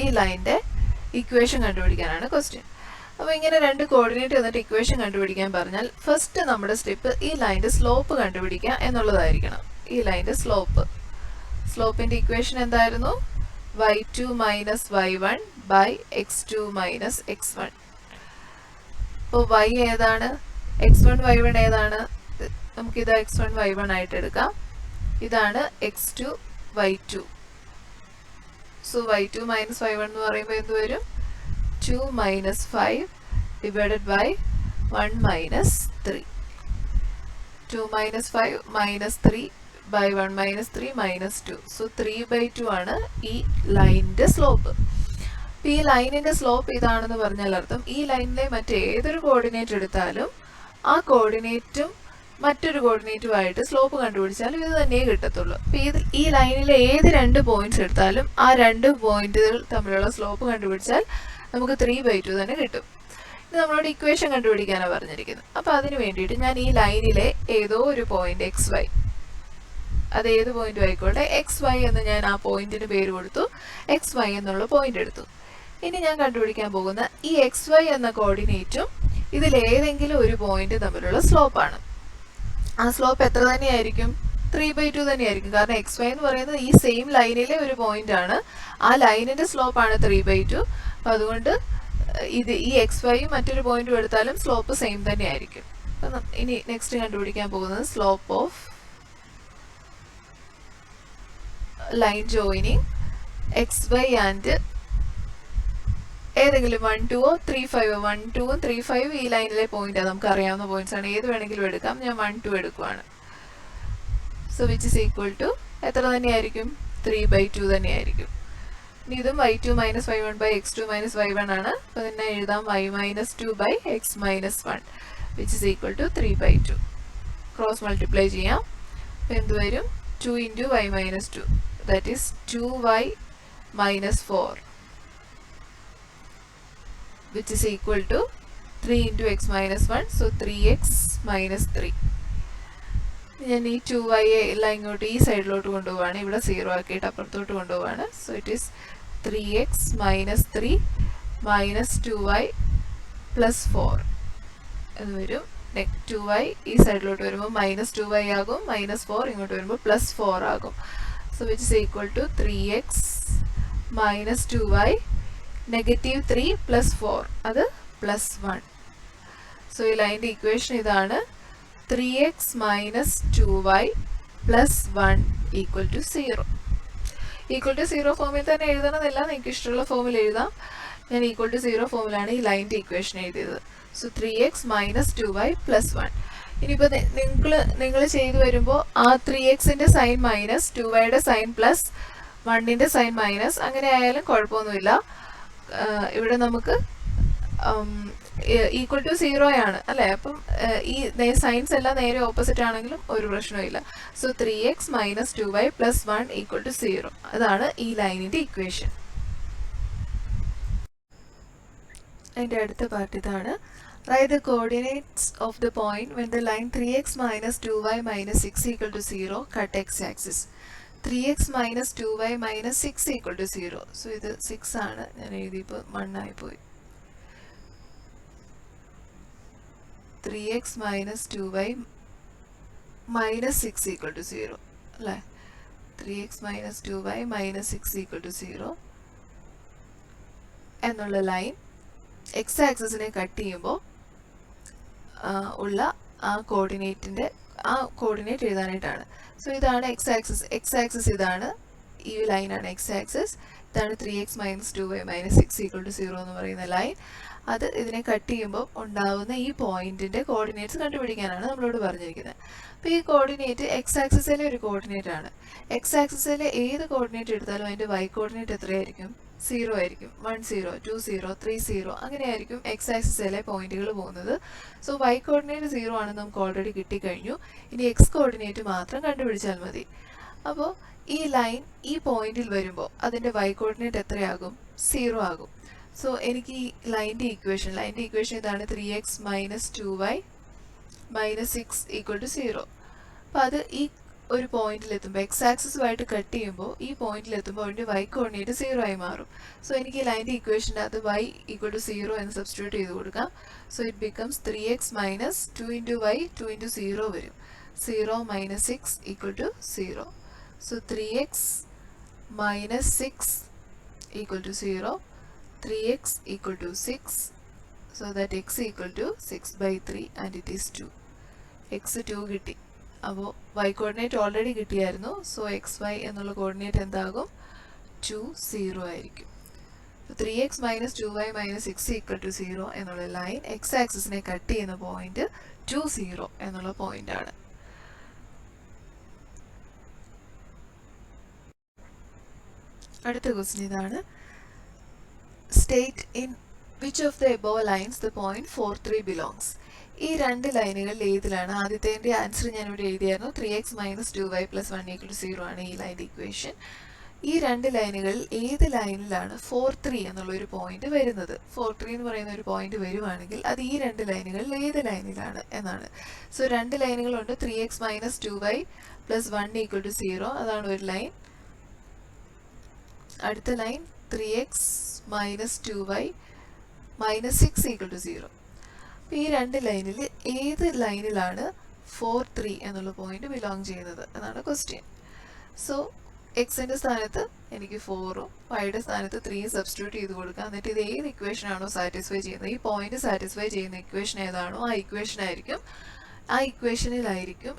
ഈ ലൈൻ്റെ ഇക്വേഷൻ കണ്ടുപിടിക്കാനാണ് ക്വസ്റ്റ്യൻ. അപ്പോൾ ഇങ്ങനെ രണ്ട് കോർഡിനേറ്റ് തന്നിട്ട് ഇക്വേഷൻ കണ്ടുപിടിക്കാൻ പറഞ്ഞാൽ ഫസ്റ്റ് നമ്മുടെ സ്റ്റെപ്പ് ഈ ലൈൻ്റെ സ്ലോപ്പ് കണ്ടുപിടിക്കുക എന്നുള്ളതായിരിക്കണം. ഈ ലൈൻ്റെ സ്ലോപ്പിൻ്റെ ഇക്വേഷൻ എന്തായിരുന്നു? y2 minus y1 by x2 minus x1. അപ്പോൾ y ഏതാണ്? x1 y1 ഏതാണ്? നമുക്കിത് x1 y1 ആയിട്ട് എടുക്കാം. ഇതാണ് x2 y2. So y2 minus y1 എന്ന് പറയുമ്പോൾ എന്ത് വരും? 2 minus 5 divided by 1 minus 3. 2 minus 5 minus 3 by 1 minus 3 minus 2. So 3/2 ആണ് ഈ ലൈനിൻ്റെ സ്ലോപ്പ്. ഈ ലൈനിൻ്റെ സ്ലോപ്പ് ഇതാണെന്ന് പറഞ്ഞാൽ അർത്ഥം ഈ ലൈനിലെ മറ്റേതൊരു കോർഡിനേറ്റ് എടുത്താലും ആ കോർഡിനേറ്റും മറ്റൊരു കോർഡിനേറ്റുമായിട്ട് സ്ലോപ്പ് കണ്ടുപിടിച്ചാലും ഇത് തന്നെയേ കിട്ടത്തുള്ളൂ. അപ്പോൾ ഈ ലൈനിലെ ഏത് 2 പോയിന്റ്സ് എടുത്താലും ആ 2 പോയിന്റുകൾ തമ്മിലുള്ള സ്ലോപ്പ് കണ്ടുപിടിച്ചാൽ നമുക്ക് 3/2 തന്നെ കിട്ടും. ഇത് നമ്മളോട് ഇക്വേഷൻ കണ്ടുപിടിക്കാനാണ് പറഞ്ഞിരിക്കുന്നത്. അപ്പോൾ അതിന് വേണ്ടിയിട്ട് ഞാൻ ഈ ലൈനിലെ ഏതോ ഒരു പോയിന്റ് XY, അത് ഏത് പോയിന്റും ആയിക്കോട്ടെ, XY എന്ന് ഞാൻ ആ പോയിന്റിന് പേര് കൊടുത്തു, XY എന്നുള്ള പോയിന്റ് എടുത്തു. ഇനി ഞാൻ കണ്ടുപിടിക്കാൻ പോകുന്ന ഈ XY എന്ന കോർഡിനേറ്റും ഇതിലേതെങ്കിലും ഒരു പോയിന്റ് തമ്മിലുള്ള സ്ലോപ്പാണ്. ആ സ്ലോപ്പ് എത്ര തന്നെയായിരിക്കും? 3/2 തന്നെയായിരിക്കും. കാരണം XY എന്ന് പറയുന്നത് ഈ സെയിം ലൈനിലെ ഒരു പോയിന്റ് ആണ്. ആ ലൈനിന്റെ സ്ലോപ്പാണ് 3/2. അപ്പം അതുകൊണ്ട് ഈ XYയും മറ്റൊരു പോയിന്റും എടുത്താലും സ്ലോപ്പ് സെയിം തന്നെയായിരിക്കും. അപ്പം ഇനി നെക്സ്റ്റ് കണ്ടുപിടിക്കാൻ പോകുന്നത് slope of line joining XY and ഏതെങ്കിലും 1, 2, 3, 5. 1, 2, 3, 5 ഈ ലൈനിലെ പോയിന്റ് നമുക്ക് അറിയാവുന്ന പോയിന്റ്സ് ആണ്. ഏത് വേണമെങ്കിലും എടുക്കാം. ഞാൻ 1, 2 എടുക്കുവാണ്. So which is equal to എത്ര തന്നെയായിരിക്കും? 3/2 തന്നെയായിരിക്കും. ഇനി ഇതും y2 - y1/x2 - y1 ആണ്. അപ്പോൾ തന്നെ എഴുതാം y - 2/x - 1 which is equal to 3/2. Cross multiply ചെയ്യാം. അപ്പോൾ എന്ത് വരും? 2 × y - 2 that is 2y - 4 which is equal to 3 × x - 1. So 3x - 3. ഞാൻ ഈ 2y എല്ലാം ഇങ്ങോട്ട് ഈ സൈഡിലോട്ട് കൊണ്ടുപോവാണ്. ഇവിടെ 0 ആക്കിയിട്ട് അപ്പുറത്തോട്ട് കൊണ്ടുപോവാണ്. So it is 3x - 3 - 2y + 4 എന്ന് വരും. 2y ഈ സൈഡിലോട്ട് വരുമ്പോൾ -2y ആകും, -4 ഇങ്ങോട്ട് വരുമ്പോൾ +4 ആകും. So which is equal to 3x - 2y -3 + 4 അത് +1. സോ ഈ ലൈൻ്റെ ഇക്വേഷൻ ഇതാണ്. 3x - 2y + 1 = 0. ഈക്വൽ ടു 0 ഫോമിൽ തന്നെ എഴുതണമെന്നില്ല, നിങ്ങൾക്ക് ഇഷ്ടമുള്ള ഫോമിൽ എഴുതാം. ഞാൻ ഈക്വൽ ടു 0 ഫോമിലാണ് ഈ ലൈൻ്റെ ഇക്വേഷൻ എഴുതിയത്. So 3x - 2y + 1. ഇനിയിപ്പോൾ നിങ്ങൾ ചെയ്തു വരുമ്പോൾ ആ 3xൻ്റെ സൈൻ മൈനസ്, 2yയുടെ സൈൻ പ്ലസ്, 1ൻ്റെ സൈൻ മൈനസ്, അങ്ങനെ ആയാലും കുഴപ്പമൊന്നുമില്ല. ഇവിടെ നമുക്ക് ഈക്വൽ ടു 0 ആണ് അല്ലേ? അപ്പം ഈ സൈൻസ് എല്ലാം നേരെ ഓപ്പോസിറ്റ് ആണെങ്കിലും ഒരു പ്രശ്നമില്ല. So 3x - 2y + 1 = 0. അതാണ് ഈ ലൈനിൻ്റെ ഇക്വേഷൻ. അതിൻ്റെ അടുത്ത പാർട്ട് ഇതാണ്. Write the coordinates of the point when the line 3x - 2y - 6 = 0 cut x-axis. 3x - 2y - 6 = 0. So ഇത് 6 ആണ്. ഞാൻ എഴുതിയപ്പോൾ 1 ആയിപ്പോയി. 3x - 2y - 6 = 0 അല്ലേ? 3x - 2y - 6 = 0 എന്നുള്ള ലൈൻ എക്സ് ആക്സിസിനെ കട്ട് ചെയ്യുമ്പോൾ ഉള്ള ആ കോർഡിനേറ്റ് എഴുതാനായിട്ടാണ്. സോ ഇതാണ് എക്സ് ആക്സിസ് ഇതാണ്, ഈ ലൈനാണ് എക്സ് ആക്സിസ്. ഇതാണ് 3x - 2y - 6 = 0 എന്ന് പറയുന്ന ലൈൻ. അത് ഇതിനെ കട്ട് ചെയ്യുമ്പോൾ ഉണ്ടാവുന്ന ഈ പോയിന്റിന്റെ കോർഡിനേറ്റ്സ് കണ്ടുപിടിക്കാനാണ് നമ്മളോട് പറഞ്ഞിരിക്കുന്നത്. അപ്പോൾ ഈ കോർഡിനേറ്റ് എക്സ് ആക്സിസിലെ ഒരു കോർഡിനേറ്റ് ആണ്. എക്സ് ആക്സിസിലെ ഏത് കോർഡിനേറ്റ് എടുത്താലും അതിന്റെ വൈ കോർഡിനേറ്റ് എത്രയായിരിക്കും? 0 ആയിരിക്കും. 1 0 2 0 3 0 അങ്ങനെയായിരിക്കും എക്സ് ആക്സിസിലെ പോയിന്റുകൾ പോകുന്നത്. സോ വൈ കോർഡിനേറ്റ് 0 ആണെന്ന് നമുക്ക് ഓൾറെഡി കിട്ടിക്കഴിഞ്ഞു. ഇനി എക്സ് കോർഡിനേറ്റ് മാത്രം കണ്ടുപിടിച്ചാൽ മതി. അപ്പോൾ ഈ ലൈൻ ഈ പോയിന്റിൽ വരുമ്പോൾ അതിന്റെ വൈ കോർഡിനേറ്റ് എത്രയാകും? 0 ആകും. സോ എനിക്ക് ഈ ലൈൻ്റെ ഇക്വേഷൻ ഇതാണ്. 3x - 2y - 6 = 0. അപ്പോൾ അത് ഈ ഒരു പോയിന്റിലെത്തുമ്പോൾ എക്സ് ആക്സിസുമായിട്ട് കട്ട് ചെയ്യുമ്പോൾ ഈ പോയിന്റിലെത്തുമ്പോൾ അതിൻ്റെ വൈ കോർഡിനേറ്റ് 0 ആയി മാറും. സോ എനിക്ക് ഈ ലൈൻ്റെ ഇക്വേഷൻ്റെ അത് y = 0 എന്ന് സബ്സ്റ്റിറ്റ്യൂട്ട് ചെയ്ത് കൊടുക്കാം. So it becomes 3x - 2 × y 2 × 0 വരും. 0 - 6 = 0. So 3x - 6 = 0. 3x = 6. So that x = 6/3 and it is 2. x 2 കിട്ടി. അപ്പോൾ y കോർഡിനേറ്റ് ഓൾറെഡി കിട്ടിയായിരുന്നു. സോ xy എന്നുള്ള കോർഡിനേറ്റ് എന്താകും? 2 0 ആയിരിക്കും. 3x - 2y - 6 = 0 എന്നുള്ള ലൈൻ എക്സ് ആക്സിസിനെ കട്ട് ചെയ്യുന്ന പോയിന്റ് 2 0 എന്നുള്ള പോയിന്റ് ആണ്. അടുത്ത ക്വസ്റ്റ്യൻ ഇതാണ്. State in which of the above lines the point 4 3 belongs. ഈ രണ്ട് ലൈനുകളിൽ ഏതിലാണ്? ആദ്യത്തെ ആൻസർ ഞാനിവിടെ എഴുതിയായിരുന്നു. 3x - 2y + 1 = 0 ആണ് ഈ ലൈൻ്റെ ഇക്വേഷൻ. ഈ രണ്ട് ലൈനുകളിൽ ഏത് ലൈനിലാണ് 4, 3 എന്നുള്ളൊരു പോയിന്റ് വരുന്നത്? 4, 3 എന്ന് പറയുന്ന ഒരു പോയിന്റ് വരുവാണെങ്കിൽ അത് ഈ രണ്ട് ലൈനുകളിൽ ഏത് ലൈനിലാണ് എന്നാണ്. സോ രണ്ട് ലൈനുകളുണ്ട്. 3x - 2y + 1 = 0, അതാണ് ഒരു ലൈൻ. അടുത്ത ലൈൻ 3x - 2y - 6 = 0. അപ്പോൾ ഈ രണ്ട് ലൈനിൽ ഏത് ലൈനിലാണ് 4, 3 എന്നുള്ള പോയിന്റ് ബിലോങ് ചെയ്യുന്നത് എന്നാണ് ക്വസ്റ്റ്യൻ. സോ എക്സിൻ്റെ സ്ഥാനത്ത് എനിക്ക് 4ഉം വൈയുടെ സ്ഥാനത്ത് 3യും സബ്സ്റ്റിറ്റ്യൂട്ട് ചെയ്ത് കൊടുക്കാം. എന്നിട്ട് ഇത് ഏത് ഇക്വേഷൻ ആണോ സാറ്റിസ്ഫൈ ചെയ്യുന്നത്, ഈ പോയിന്റ് സാറ്റിസ്ഫൈ ചെയ്യുന്ന ഇക്വേഷൻ ഏതാണോ ആ ഇക്വേഷനായിരിക്കും, ആ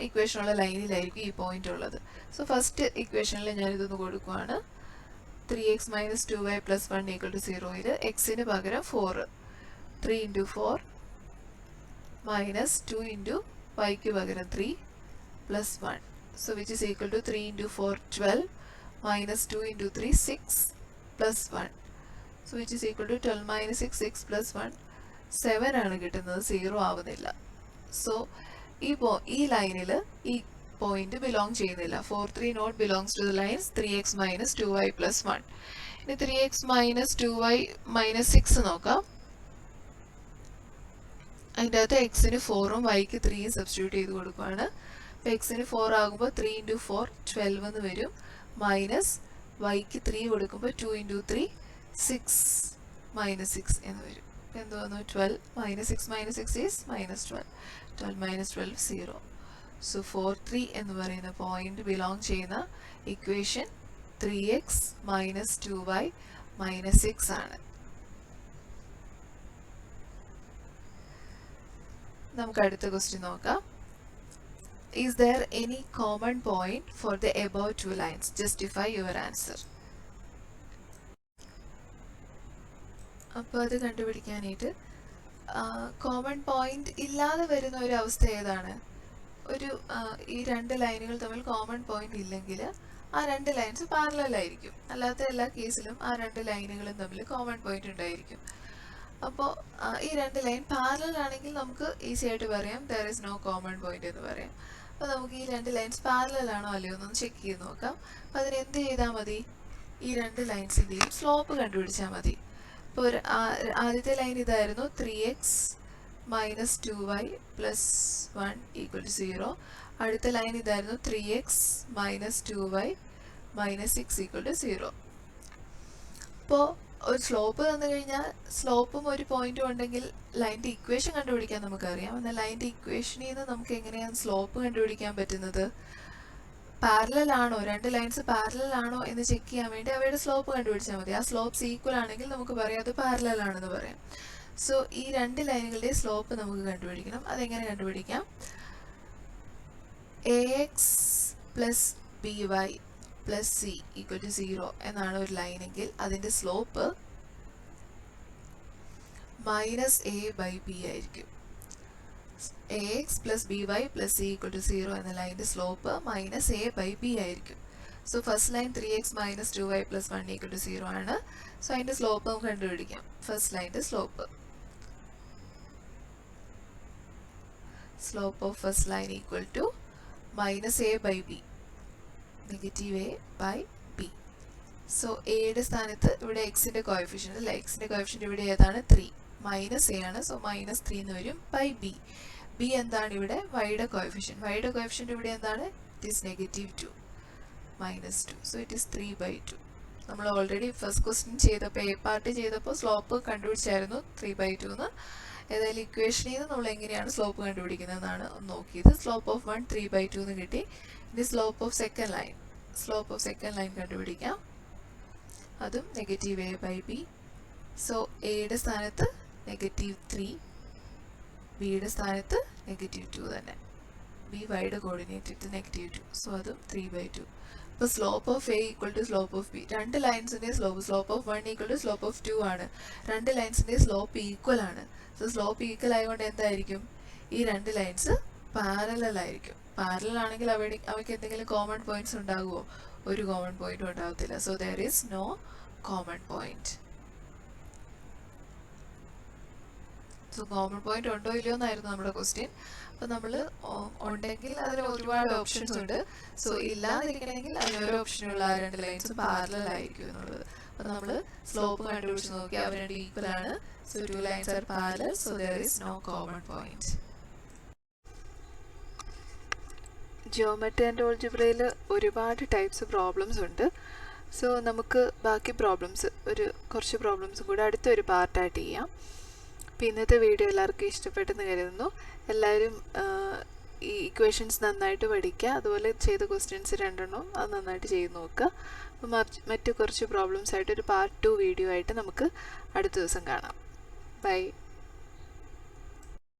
ഇക്വേഷനുള്ള ലൈനിലായിരിക്കും ഈ പോയിന്റ് ഉള്ളത്. സോ ഫസ്റ്റ് ഇക്വേഷനിൽ ഞാനിതൊന്ന് കൊടുക്കുവാണ്. 3x - 2y + 1 = 0. എക്സിന് പകരം 4, 3 × 4 - 2 × yക്ക് പകരം 3 + 1. So which is equal to 3 × 4 12 - 2 × 3 6 + 1. So which is equal to 12 - 6 6 + 1 7 ആണ് കിട്ടുന്നത്, 0 ആവുന്നില്ല. സോ ഈ ലൈനിൽ ഈ പോയിന്റ് ബിലോങ് ചെയ്യുന്നില്ല. 4, 3 not belongs to the lines 3x - 2y + 1. ഇനി 3x - 2y - 6 നോക്കാം. അതിൻ്റെ അകത്ത് എക്സിന് 4ഉം വൈക്ക് 3യും സബ്സ്റ്റിറ്റ്യൂട്ട് ചെയ്ത് കൊടുക്കുകയാണ്. അപ്പോൾ എക്സിന് 4 ആകുമ്പോൾ 3 × 4 12 എന്ന് വരും, മൈനസ് വൈക്ക് 3 കൊടുക്കുമ്പോൾ 2 × 3 6 - 6 എന്ന് വരും. എന്ത് വന്നു? 12 - 6 - 6 ഈസ് -12. 12 - 12 0. സോ 4, 3 എന്ന് പറയുന്ന പോയിന്റ് ബിലോങ് ചെയ്യുന്ന ഇക്വേഷൻ 3x - 2y - 6 ആണ്. നമുക്ക് അടുത്ത ക്വസ്റ്റ്യൻ നോക്കാം. Is there any common point for the above two lines? Justify your answer. അപ്പോൾ അത് കണ്ടുപിടിക്കാനായിട്ട് കോമൺ പോയിന്റ് ഇല്ലാതെ വരുന്ന ഒരു അവസ്ഥ ഏതാണ്? ഈ രണ്ട് ലൈനുകൾ തമ്മിൽ കോമൺ പോയിന്റ് ഇല്ലെങ്കിൽ ആ രണ്ട് ലൈൻസ് പാരലൽ ആയിരിക്കും. അല്ലാത്ത എല്ലാ കേസിലും ആ രണ്ട് ലൈനുകളും തമ്മിൽ കോമൺ പോയിന്റ് ഉണ്ടായിരിക്കും. അപ്പോൾ ഈ രണ്ട് ലൈൻ പാരലൽ ആണെങ്കിൽ നമുക്ക് ഈസി ആയിട്ട് പറയാം there is no common point എന്ന് പറയാം. അപ്പോൾ നമുക്ക് ഈ രണ്ട് ലൈൻസ് പാരലൽ ആണോ അല്ലയോ എന്നൊന്ന് ചെക്ക് ചെയ്ത് നോക്കാം. അപ്പോൾ അതിന് എന്ത് ചെയ്താൽ മതി? ഈ രണ്ട് ലൈൻസിൻ്റെയും സ്ലോപ്പ് കണ്ടുപിടിച്ചാൽ മതി. ഇപ്പോൾ ആദ്യത്തെ ലൈൻ ഇതായിരുന്നു, 3x - 2y + 1 = 0. അടുത്ത ലൈൻ ഇതായിരുന്നു, 3x - 2y - 6 = 0. അപ്പോൾ ഒരു സ്ലോപ്പ് തന്നു കഴിഞ്ഞാൽ സ്ലോപ്പും ഒരു പോയിന്റും ഉണ്ടെങ്കിൽ ലൈൻ്റെ ഇക്വേഷൻ കണ്ടുപിടിക്കാൻ നമുക്കറിയാം. എന്നാൽ ലൈൻ്റെ ഇക്വേഷനിൽ നിന്ന് നമുക്ക് എങ്ങനെയാണ് സ്ലോപ്പ് കണ്ടുപിടിക്കാൻ പറ്റുന്നത്? പാരലൽ ആണോ, രണ്ട് ലൈൻസ് പാരലൽ ആണോ എന്ന് ചെക്ക് ചെയ്യാൻ വേണ്ടി അവയുടെ സ്ലോപ്പ് കണ്ടുപിടിച്ചാൽ മതി. ആ സ്ലോപ്പ്സ് ഈക്വൽ ആണെങ്കിൽ നമുക്ക് പറയാം അത് പാരലൽ ആണെന്ന് പറയാം. സോ ഈ രണ്ട് ലൈനുകളുടെ സ്ലോപ്പ് നമുക്ക് കണ്ടുപിടിക്കണം. അതെങ്ങനെ കണ്ടുപിടിക്കാം? ax + by + c = 0 എന്നാണ് ഒരു ലൈനെങ്കിൽ അതിൻ്റെ സ്ലോപ്പ് -a/b ആയിരിക്കും. ax + by + c = 0 എന്ന ലൈൻ്റെ സ്ലോപ്പ് -a/b ആയിരിക്കും. So first line 3x - 2y + 1 = 0 ആണ്. സോ അതിൻ്റെ സ്ലോപ്പ് നമുക്ക് കണ്ടുപിടിക്കാം. ഫസ്റ്റ് ലൈൻ്റെ slope of first line equal to -a/b, -a/b. So എയുടെ സ്ഥാനത്ത് ഇവിടെ എക്സിൻ്റെ കോഎഫിഷ്യൻ്റ് അല്ല, എക്സിൻ്റെ കോഎഫിഷ്യൻ്റ് ഇവിടെ ഏതാണ്? 3. -a ആണ്. സോ -3 എന്ന് വരും /b. b എന്താണ് ഇവിടെ? വൈയുടെ കോഎഫിഷ്യൻ്റ്. വൈയുടെ കോഎഫിഷ്യൻ്റ് ഇവിടെ എന്താണ്? It is -2 -2. So it is 3/2. നമ്മൾ ഓൾറെഡി ഫസ്റ്റ് ക്വസ്റ്റ്യൻ ചെയ്തപ്പോൾ എ പാർട്ട് ചെയ്തപ്പോൾ സ്ലോപ്പ് കണ്ടുപിടിച്ചായിരുന്നു 3/2 എന്ന്. ഏതായാലും ഇക്വേഷനിൽ നിന്ന് നമ്മൾ എങ്ങനെയാണ് സ്ലോപ്പ് കണ്ടുപിടിക്കുന്നതെന്നാണ് നോക്കിയത്. സ്ലോപ്പ് ഓഫ് 1 3/2 എന്ന് കിട്ടി. ഇനി സ്ലോപ്പ് ഓഫ് സെക്കൻഡ് ലൈൻ കണ്ടുപിടിക്കാം. അതും -a/b. സോ എയുടെ സ്ഥാനത്ത് -3, ബിയുടെ സ്ഥാനത്ത് -2 തന്നെ. ബി വൈയുടെ കോർഡിനേറ്റ് ഇട്ട് -2. സോ അതും 3/2. അപ്പോൾ slope of a equal to slope of b. രണ്ട് ലൈൻസിൻ്റെ slope of 1 equal to slope of 2 ആണ്. രണ്ട് ലൈൻസിൻ്റെ സ്ലോപ്പ് ഈക്വൽ ആണ്. സോ സ്ലോപ്പ് ഈക്വൽ ആയതുകൊണ്ട് എന്തായിരിക്കും? ഈ രണ്ട് ലൈൻസ് പാരലൽ ആയിരിക്കും. പാരലൽ ആണെങ്കിൽ അവയ്ക്ക് എന്തെങ്കിലും കോമൺ പോയിന്റ്സ് ഉണ്ടാകുമോ? ഒരു കോമൺ പോയിന്റും ഉണ്ടാകത്തില്ല. So there is no common point. So common point ഉണ്ടോ ഇല്ലയോ എന്നായിരുന്നു നമ്മുടെ ക്വസ്റ്റ്യൻ. അപ്പോൾ നമ്മൾ ഉണ്ടെങ്കിൽ അതിന് ഒരുപാട് ഓപ്ഷൻസ് ഉണ്ട്. സോ ഇല്ലാതിരിക്കണമെങ്കിൽ അതിനൊരു ഓപ്ഷനുള്ള ആ രണ്ട് ലൈൻസും പാരലൽ ആയിരിക്കും എന്നുള്ളത്. അപ്പോൾ നമ്മൾ സ്ലോപ്പ് കണ്ടുപിടിച്ച് നോക്കി അവർ രണ്ട് ഈക്വൽ ആണ്. So 2 lines are parallel, so there is no common point. Geometry and ഓൾജിബ്രയിൽ ഒരുപാട് ടൈപ്സ് പ്രോബ്ലംസ് ഉണ്ട്. സോ നമുക്ക് ബാക്കി പ്രോബ്ലംസ് കുറച്ച് പ്രോബ്ലംസും കൂടെ അടുത്തൊരു പാർട്ടായിട്ട് ചെയ്യാം. അപ്പോൾ ഇന്നത്തെ വീഡിയോ എല്ലാവർക്കും ഇഷ്ടപ്പെട്ടെന്ന് കരുതുന്നു. എല്ലാവരും ഈ ഇക്വേഷൻസ് നന്നായിട്ട് പഠിക്കുക. അതുപോലെ ചെയ്ത ക്വസ്റ്റ്യൻസ് 2 അത് നന്നായിട്ട് ചെയ്ത് നോക്കുക. അപ്പോൾ മറ്റു കുറച്ച് പ്രോബ്ലംസ് ആയിട്ട് ഒരു പാർട്ട് 2 വീഡിയോ ആയിട്ട് നമുക്ക് അടുത്ത ദിവസം കാണാം. ബൈ.